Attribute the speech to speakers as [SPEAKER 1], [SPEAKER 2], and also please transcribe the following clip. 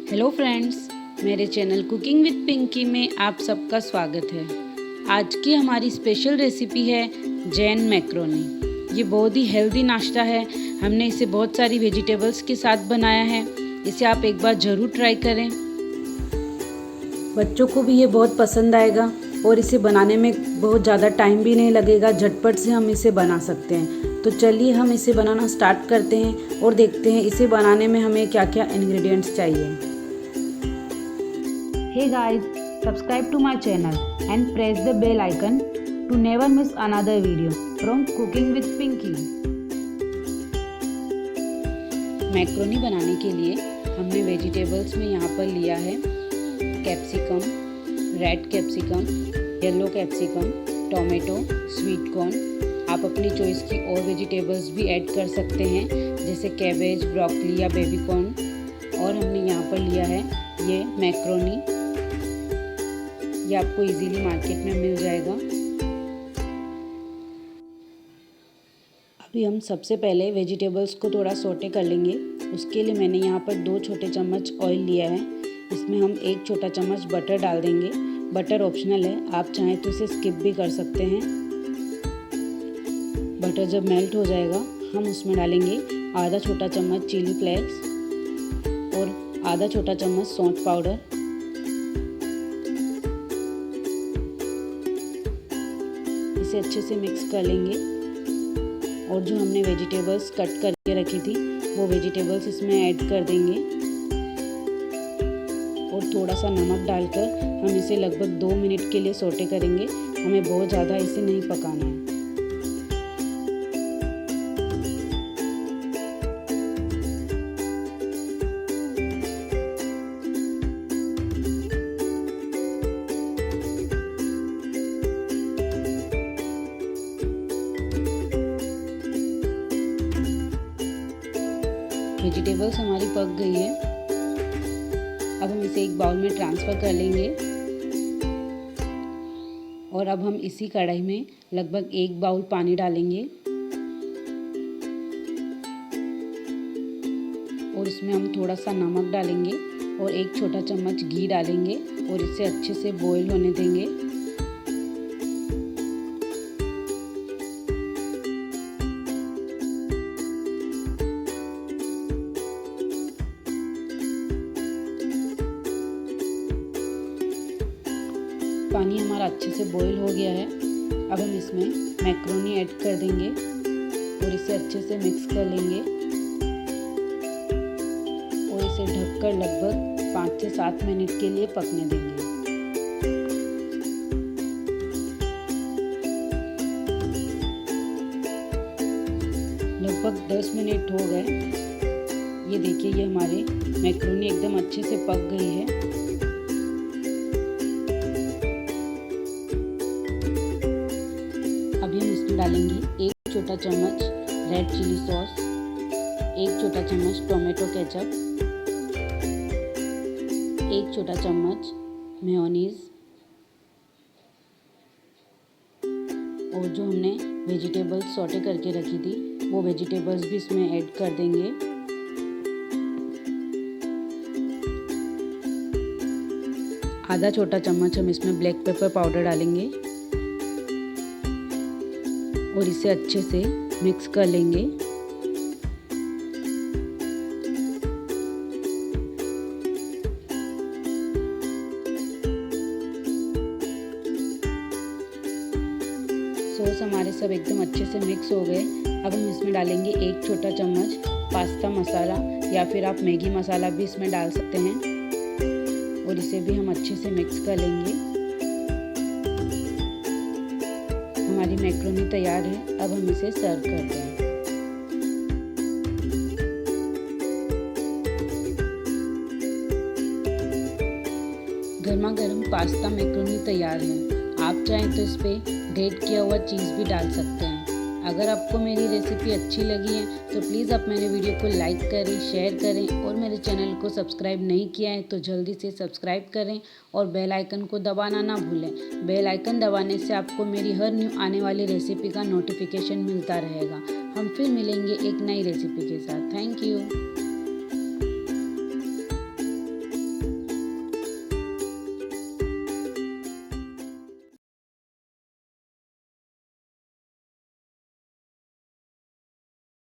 [SPEAKER 1] Hello friends, मेरे channel cooking with Pinky में आप सबका स्वागत है। आज की हमारी स्पेशल रेसिपी है जैन मैक्रोनी। ये बहुत ही हेल्दी नाश्ता है। हमने इसे बहुत सारी वेजिटेबल्स के साथ बनाया है। इसे आप एक बार ज़रूर ट्राई करें। बच्चों को भी ये बहुत पसंद आएगा और इसे बनाने में बहुत ज़्यादा टाइम भी नहीं लगेगा। झटपट से हम इसे बना सकते हैं। तो चलिए हम इसे बनाना स्टार्ट करते हैं और देखते हैं इसे बनाने में हमें क्या क्या इंग्रेडिएंट्स चाहिए। Hey guys, subscribe to my channel and press the bell icon to never miss another video from Cooking with Pinky। Macaroni बनाने के लिए हमने वेजिटेबल्स में यहाँ पर लिया है capsicum, red capsicum, yellow capsicum, tomato, sweet corn. आप अपनी चॉइस की और वेजिटेबल्स भी ऐड कर सकते हैं जैसे कैबेज, ब्रोकली या बेबी कॉर्न। और हमने यहाँ पर लिया है ये मैक्रोनी। ये आपको इजीली मार्केट में मिल जाएगा। अभी हम सबसे पहले वेजिटेबल्स को थोड़ा सौटे कर लेंगे। उसके लिए मैंने यहाँ पर 2 छोटे चम्मच ऑयल लिया है। इसमें हम 1 छोटा चम्मच बटर डाल देंगे। बटर ऑप्शनल है, आप चाहें तो इसे स्किप भी कर सकते हैं। बटर जब मेल्ट हो जाएगा हम उसमें डालेंगे आधा छोटा चम्मच चिली फ्लेक्स और आधा छोटा चम्मच सौंठ पाउडर। इसे अच्छे से मिक्स कर लेंगे और जो हमने वेजिटेबल्स कट करके रखी थी वो वेजिटेबल्स इसमें ऐड कर देंगे और थोड़ा सा नमक डालकर हम इसे लगभग 2 मिनट के लिए सौटे करेंगे। हमें बहुत ज़्यादा इसे नहीं पकाना है। वेजिटेबल्स हमारी पक गई है। अब हम इसे एक बाउल में ट्रांसफ़र कर लेंगे और अब हम इसी कढ़ाई में लगभग 1 बाउल पानी डालेंगे और इसमें हम थोड़ा सा नमक डालेंगे और 1 छोटा चम्मच घी डालेंगे और इसे अच्छे से बॉईल होने देंगे। पानी हमारा अच्छे से बॉईल हो गया है। अब हम इसमें मैक्रोनी ऐड कर देंगे और इसे अच्छे से मिक्स कर लेंगे और इसे ढककर लगभग 5 से 7 मिनट के लिए पकने देंगे। लगभग 10 मिनट हो गए। ये देखिए, ये हमारे मैक्रोनी एकदम अच्छे से पक गई है। अभी हम इसमें डालेंगे 1 छोटा चम्मच रेड चिली सॉस, 1 छोटा चम्मच टोमेटो केचप, 1 छोटा चम्मच मेयोनीज और जो हमने वेजिटेबल्स सौटे करके रखी थी वो वेजिटेबल्स भी इसमें ऐड कर देंगे। आधा छोटा चम्मच हम इसमें ब्लैक पेपर पाउडर डालेंगे और इसे अच्छे से मिक्स कर लेंगे। सॉस हमारे सब एकदम अच्छे से मिक्स हो गए। अब हम इसमें डालेंगे 1 छोटा चम्मच पास्ता मसाला या फिर आप मैगी मसाला भी इसमें डाल सकते हैं और इसे भी हम अच्छे से मिक्स कर लेंगे। हमारी मैक्रोनी तैयार है। अब हम इसे सर्व करते हैं। गर्मा गर्म पास्ता मैक्रोनी तैयार है। आप चाहें तो इस पर ग्रेट किया हुआ चीज़ भी डाल सकते हैं। अगर आपको मेरी रेसिपी अच्छी लगी है तो प्लीज़ आप मेरे वीडियो को लाइक करें, शेयर करें और मेरे चैनल को सब्सक्राइब नहीं किया है तो जल्दी से सब्सक्राइब करें और बेल आइकन को दबाना ना भूलें। बेल आइकन दबाने से आपको मेरी हर न्यू आने वाली रेसिपी का नोटिफिकेशन मिलता रहेगा। हम फिर मिलेंगे एक नई रेसिपी के साथ। Thank you.